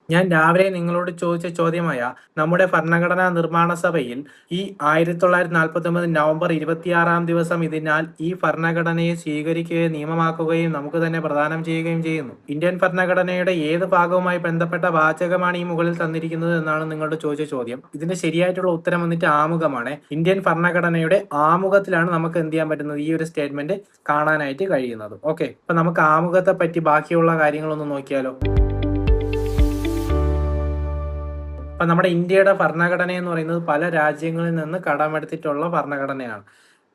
ഞാൻ രാവിലെ നിങ്ങളോട് ചോദിച്ച ചോദ്യമായ നമ്മുടെ ഭരണഘടനാ നിർമ്മാണ സഭയിൽ ഈ 1949 നവംബർ 26 ദിവസം ഇതിനാൽ ഈ ഭരണഘടനയെ സ്വീകരിക്കുകയും നിയമമാക്കുകയും നമുക്ക് തന്നെ പ്രദാനം ചെയ്യുകയും ചെയ്യുന്നു. ഇന്ത്യൻ ഭരണഘടനയുടെ ഏത് ഭാഗവുമായി ബന്ധപ്പെട്ട വാചകമാണ് ഈ മുകളിൽ തന്നിരിക്കുന്നത് എന്നാണ് നിങ്ങളുടെ ചോദിച്ച ചോദ്യം. ഇതിന്റെ ശരിയായിട്ടുള്ള ഉത്തരം വന്നിട്ട് ആമുഖമാണ്. ഇന്ത്യൻ ഭരണഘടനയുടെ ആമുഖത്തിലാണ് നമുക്ക് എന്ത് ചെയ്യാൻ പറ്റുന്നത്, ഈ ഒരു സ്റ്റേറ്റ്മെന്റ് കാണാനായിട്ട് കഴിയുന്നത്. ഓക്കെ, അപ്പൊ നമുക്ക് ആമുഖത്തെ പറ്റി ബാക്കിയുള്ള കാര്യങ്ങളൊന്ന് നോക്കിയാലോ. അപ്പൊ നമ്മുടെ ഇന്ത്യയുടെ ഭരണഘടന എന്ന് പറയുന്നത് പല രാജ്യങ്ങളിൽ നിന്ന് കടമെടുത്തിട്ടുള്ള ഭരണഘടനയാണ്.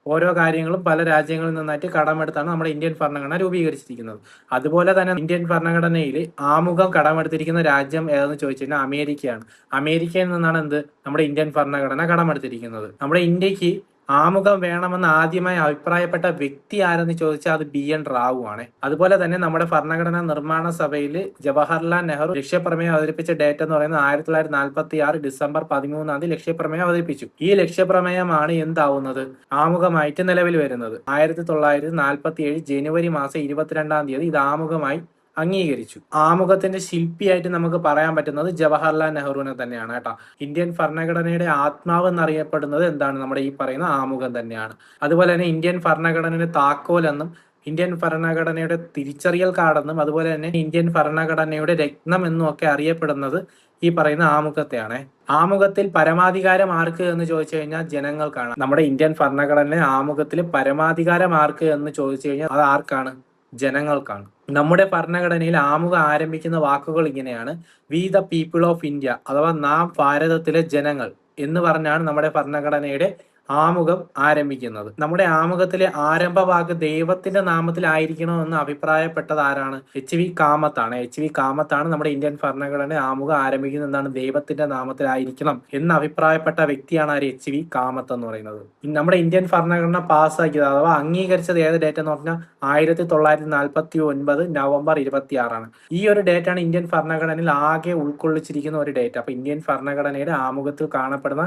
ഓരോ കാര്യങ്ങളും പല രാജ്യങ്ങളിൽ നിന്നായിട്ട് കടമെടുത്താണ് നമ്മുടെ ഇന്ത്യൻ ഭരണഘടന രൂപീകരിച്ചിരിക്കുന്നത്. അതുപോലെ തന്നെ ഇന്ത്യൻ ഭരണഘടനയിൽ ആമുഖം കടമെടുത്തിരിക്കുന്ന രാജ്യം ഏതെന്ന് ചോദിച്ചു കഴിഞ്ഞാൽ അമേരിക്കയാണ്. അമേരിക്കയിൽ നിന്നാണ് നമ്മുടെ ഇന്ത്യൻ ഭരണഘടന കടമെടുത്തിരിക്കുന്നത്. നമ്മുടെ ഇന്ത്യക്ക് ആമുഖം വേണമെന്ന് ആദ്യമായി അഭിപ്രായപ്പെട്ട വ്യക്തി ആരെന്ന് ചോദിച്ചാൽ അത് BN റാവു ആണ്. അതുപോലെ തന്നെ നമ്മുടെ ഭരണഘടനാ നിർമ്മാണ സഭയിൽ ജവഹർലാൽ നെഹ്റു ലക്ഷ്യപ്രമേയം അവതരിപ്പിച്ച ഡേറ്റ് എന്ന് പറയുന്നത് 1946 ഡിസംബർ 13 ലക്ഷ്യപ്രമേയം അവതരിപ്പിച്ചു. ഈ ലക്ഷ്യപ്രമേയമാണ് എന്താവുന്നത്, ആമുഖമായിട്ട് നിലവിൽ വരുന്നത്. 1947 ജനുവരി മാസം 22 ഇത് ആമുഖമായി അംഗീകരിച്ചു. ആമുഖത്തിന്റെ ശില്പിയായിട്ട് നമുക്ക് പറയാൻ പറ്റുന്നത് ജവഹർലാൽ നെഹ്റുവിനെ തന്നെയാണ് കേട്ടോ. ഇന്ത്യൻ ഭരണഘടനയുടെ ആത്മാവ് എന്നറിയപ്പെടുന്നത് എന്താണ്, നമ്മുടെ ഈ പറയുന്ന ആമുഖം തന്നെയാണ്. അതുപോലെ തന്നെ ഇന്ത്യൻ ഭരണഘടനയുടെ താക്കോൽ എന്നും ഇന്ത്യൻ ഭരണഘടനയുടെ തിരിച്ചറിയൽ കാർഡെന്നും അതുപോലെ തന്നെ ഇന്ത്യൻ ഭരണഘടനയുടെ രത്നം എന്നും ഒക്കെ അറിയപ്പെടുന്നത് ഈ പറയുന്ന ആമുഖത്തെയാണ്. ആമുഖത്തിൽ പരമാധികാരം ആർക്ക് എന്ന് ചോദിച്ചു കഴിഞ്ഞാൽ ജനങ്ങൾക്കാണ്. നമ്മുടെ ഇന്ത്യൻ ഭരണഘടന ആമുഖത്തിൽ പരമാധികാരം ആർക്ക് എന്ന് ചോദിച്ചു കഴിഞ്ഞാൽ അത് ആർക്കാണ്, ജനങ്ങൾക്കാണ്. നമ്മുടെ ഭരണഘടനയിൽ ആമുഖം ആരംഭിക്കുന്ന വാക്കുകൾ ഇങ്ങനെയാണ്: we the people of India, അഥവാ നാം ഭാരതത്തിലെ ജനങ്ങൾ എന്ന് പറഞ്ഞാണ് നമ്മുടെ ഭരണഘടനയുടെ ആമുഖം ആരംഭിക്കുന്നത്. നമ്മുടെ ആമുഖത്തിലെ ആരംഭ വാക്ക് ദൈവത്തിന്റെ നാമത്തിലായിരിക്കണമെന്ന് അഭിപ്രായപ്പെട്ടത് ആരാണ്? HV കാമത്താണ്. HV കാമത്താണ് നമ്മുടെ ഇന്ത്യൻ ഭരണഘടന ആമുഖം ആരംഭിക്കുന്നത് എന്താണ്, ദൈവത്തിന്റെ നാമത്തിലായിരിക്കണം എന്ന് അഭിപ്രായപ്പെട്ട വ്യക്തിയാണ് ആര്, HV കാമത്ത് എന്ന് പറയുന്നത്. നമ്മുടെ ഇന്ത്യൻ ഭരണഘടന പാസ്സാക്കിയത് അഥവാ അംഗീകരിച്ചത് ഏത് ഡേറ്റ് എന്ന് പറഞ്ഞാൽ 1949 നവംബർ 26. ഈ ഒരു ഡേറ്റ് ആണ് ഇന്ത്യൻ ഭരണഘടനയിൽ ആകെ ഉൾക്കൊള്ളിച്ചിരിക്കുന്ന ഒരു ഡേറ്റ്. അപ്പൊ ഇന്ത്യൻ ഭരണഘടനയുടെ ആമുഖത്തിൽ കാണപ്പെടുന്ന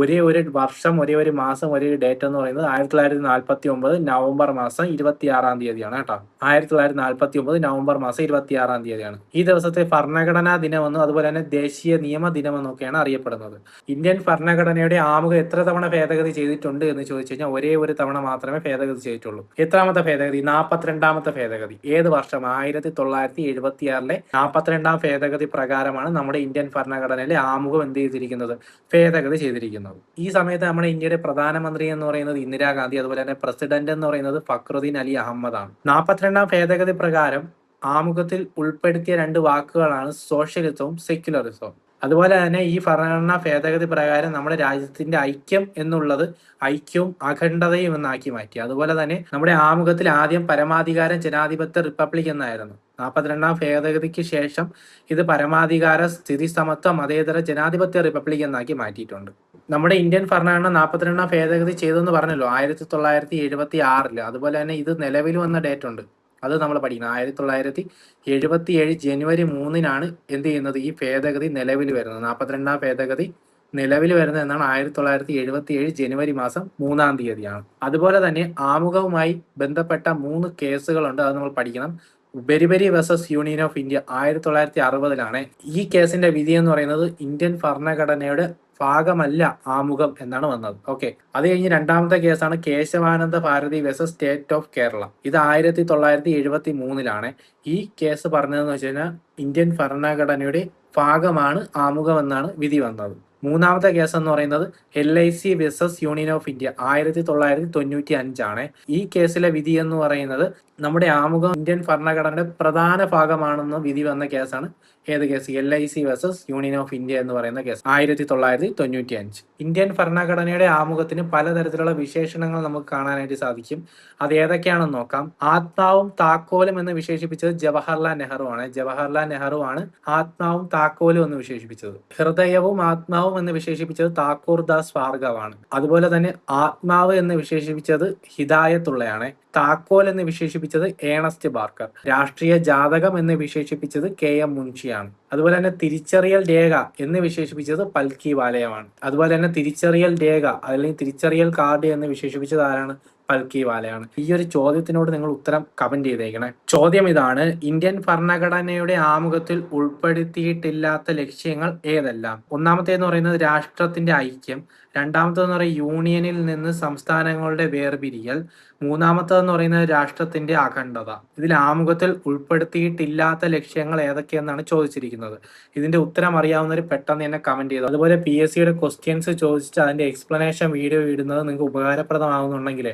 ഒരേ ഒരു വർഷം, ഒരേ ഒരു മാസം, ഒരേ ഒരു ഡേറ്റ് എന്ന് പറയുന്നത് 1949 നവംബർ മാസം 26 കേട്ടോ. 1949 നവംബർ മാസം 26 ഈ ദിവസത്തെ ഭരണഘടനാ ദിനമെന്നും അതുപോലെ തന്നെ ദേശീയ നിയമ ദിനമെന്നൊക്കെയാണ് അറിയപ്പെടുന്നത്. ഇന്ത്യൻ ഭരണഘടനയുടെ ആമുഖം എത്ര തവണ ഭേദഗതി ചെയ്തിട്ടുണ്ട് എന്ന് ചോദിച്ചു കഴിഞ്ഞാൽ ഒരേ ഒരു തവണ മാത്രമേ ഭേദഗതി ചെയ്തിട്ടുള്ളൂ. എത്രാമത്തെ ഭേദഗതി? 42ാമത്തെ ഭേദഗതി. ഏത് വർഷം? 1976 42ാം ഭേദഗതി പ്രകാരമാണ് നമ്മുടെ ഇന്ത്യൻ ഭരണഘടനയിലെ ആമുഖം എന്ത് ചെയ്തിരിക്കുന്നത്, ഭേദഗതി ചെയ്തിരിക്കുന്നത്. ഈ സമയത്ത് നമ്മുടെ ഇന്ത്യയുടെ പ്രധാനമന്ത്രി എന്ന് പറയുന്നത് ഇന്ദിരാഗാന്ധി, അതുപോലെ തന്നെ പ്രസിഡന്റ് എന്ന് പറയുന്നത് ഫക്രുദ്ദീൻ അലി അഹമ്മദ് ആണ്. 42ാം ഭേദഗതി പ്രകാരം ആമുഖത്തിൽ ഉൾപ്പെടുത്തിയ 2 വാക്കുകളാണ് സോഷ്യലിസവും സെക്യുലറിസവും. അതുപോലെ തന്നെ ഈ ഭരണഘടനാ ഭേദഗതി പ്രകാരം നമ്മുടെ രാജ്യത്തിന്റെ ഐക്യം എന്നുള്ളത് ഐക്യവും അഖണ്ഡതയും എന്നാക്കി മാറ്റി. അതുപോലെ തന്നെ നമ്മുടെ ആമുഖത്തിൽ ആദ്യം പരമാധികാരം ജനാധിപത്യ റിപ്പബ്ലിക് എന്നായിരുന്നു. 42ാം ഭേദഗതിക്ക് ശേഷം ഇത് പരമാധികാര സ്ഥിതി സമത്വ മതേതര ജനാധിപത്യ റിപ്പബ്ലിക് എന്നാക്കി മാറ്റിയിട്ടുണ്ട്. നമ്മുടെ ഇന്ത്യൻ ഭരണഘടന 42ാം ഭേദഗതി ചെയ്തെന്ന് പറഞ്ഞല്ലോ 1976. അതുപോലെ തന്നെ ഇത് നിലവിൽ വന്ന ഡേറ്റ് ഉണ്ട്, അത് നമ്മൾ പഠിക്കണം. 1977 ജനുവരി 3 എന്ത് ചെയ്യുന്നത്, ഈ ഭേദഗതി നിലവിൽ വരുന്നത്. 42ാം ഭേദഗതി നിലവിൽ വരുന്നത് എന്നാണ് 1977 ജനുവരി മാസം 3 അതുപോലെ തന്നെ ആമുഖവുമായി ബന്ധപ്പെട്ട 3 കേസുകളുണ്ട്, അത് നമ്മൾ പഠിക്കണം. ബെരിബരി വേഴ്സസ് യൂണിയൻ ഓഫ് ഇന്ത്യ 1960 ഈ കേസിന്റെ വിധി എന്ന് പറയുന്നത് ഇന്ത്യൻ ഭരണഘടനയുടെ ഭാഗമല്ല ആമുഖം എന്നാണ് വന്നത്. ഓക്കെ, അത് കഴിഞ്ഞ് 2ാമത്തെ കേസാണ് Kesavananda Bharati versus state of Kerala. ഇത് 1973 ഈ കേസ് പറഞ്ഞതെന്ന് വെച്ച് കഴിഞ്ഞാൽ ഇന്ത്യൻ ഭരണഘടനയുടെ ഭാഗമാണ് ആമുഖം എന്നാണ് വിധി വന്നത്. 3ാമത്തെ കേസ് എന്ന് പറയുന്നത് LIC versus union of India 1995 ഈ കേസിലെ വിധി എന്ന് പറയുന്നത് നമ്മുടെ ആമുഖം ഇന്ത്യൻ ഭരണഘടനയുടെ പ്രധാന ഭാഗമാണെന്ന് വിധി വന്ന കേസാണ്. ഏത് case? LIC versus union of India എന്ന് പറയുന്ന കേസ് 1995. ഇന്ത്യൻ ഭരണഘടനയുടെ ആമുഖത്തിന് പലതരത്തിലുള്ള വിശേഷണങ്ങൾ നമുക്ക് കാണാനായിട്ട് സാധിക്കും. അത് ഏതൊക്കെയാണെന്ന് നോക്കാം. ആത്മാവും താക്കോലും എന്ന് വിശേഷിപ്പിച്ചത് ജവഹർലാൽ നെഹ്റു ആണ്. ജവഹർലാൽ നെഹ്റു ആണ് ആത്മാവും താക്കോലും എന്ന് വിശേഷിപ്പിച്ചത്. ഹൃദയവും ആത്മാവും എന്ന് വിശേഷിപ്പിച്ചത് താക്കൂർ ദാസ് ഭാർഗവാണ്. അതുപോലെ തന്നെ ആത്മാവ് എന്ന് വിശേഷിപ്പിച്ചത് ഹിദായത്തുള്ളയാണ്. താക്കോൽ എന്ന് വിശേഷിപ്പിച്ചത് ഏണസ്റ്റ് ബാർക്കർ. രാഷ്ട്രീയ ജാതകം എന്ന് വിശേഷിപ്പിച്ചത് KM മുൻഷിയാണ്. അതുപോലെ തന്നെ തിരിച്ചറിയൽ രേഖ എന്ന് വിശേഷിപ്പിച്ചത് പൽക്കി വാലയമാണ്. അതുപോലെ തന്നെ തിരിച്ചറിയൽ രേഖ അല്ലെങ്കിൽ തിരിച്ചറിയൽ കാർഡ് എന്ന് വിശേഷിപ്പിച്ചത് ആരാണ്? ഫൽക്കിവാലയാണ്. ഈ ഒരു ചോദ്യത്തിനോട് നിങ്ങൾ ഉത്തരം കമന്റ് ചെയ്തേക്കണേ. ചോദ്യം ഇതാണ്: ഇന്ത്യൻ ഭരണഘടനയുടെ ആമുഖത്തിൽ ഉൾപ്പെടുത്തിയിട്ടില്ലാത്ത ലക്ഷ്യങ്ങൾ ഏതെല്ലാം? ഒന്നാമത്തേന്ന് പറയുന്നത് രാഷ്ട്രത്തിന്റെ ഐക്യം, രണ്ടാമത്തേന്ന് പറയുന്നത് യൂണിയനിൽ നിന്ന് സംസ്ഥാനങ്ങളുടെ വേർപിരിയൽ, മൂന്നാമത്തേന്ന് പറയുന്നത് രാഷ്ട്രത്തിന്റെ അഖണ്ഡത. ഇതിൽ ആമുഖത്തിൽ ഉൾപ്പെടുത്തിയിട്ടില്ലാത്ത ലക്ഷ്യങ്ങൾ ഏതൊക്കെയെന്നാണ് ചോദിച്ചിരിക്കുന്നത്. ഇതിന്റെ ഉത്തരം അറിയാവുന്നവർ പെട്ടെന്ന് തന്നെ കമന്റ് ചെയ്തു. അതുപോലെ PSCയുടെ ക്വസ്റ്റ്യൻസ് ചോദിച്ചിട്ട് അതിന്റെ എക്സ്പ്ലനേഷൻ വീഡിയോ ഇടുന്നത് നിങ്ങൾക്ക് ഉപകാരപ്രദമാകുന്നുണ്ടെങ്കിൽ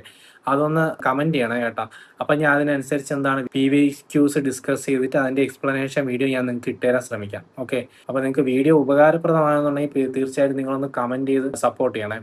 അതൊന്ന് കമന്റ് ചെയ്യണം കേട്ടോ. അപ്പൊ ഞാൻ അതിനനുസരിച്ച് എന്താണ് PVQs ഡിസ്കസ് ചെയ്തിട്ട് അതിന്റെ എക്സ്പ്ലനേഷൻ വീഡിയോ ഞാൻ നിങ്ങൾക്ക് ഇട്ടുതരാൻ ശ്രമിക്കാം. ഓക്കെ, അപ്പൊ നിങ്ങൾക്ക് വീഡിയോ ഉപകാരപ്രദമാകുന്നുണ്ടെങ്കിൽ തീർച്ചയായിട്ടും നിങ്ങളൊന്ന് കമന്റ് ചെയ്ത് സപ്പോർട്ട് ചെയ്യണേ.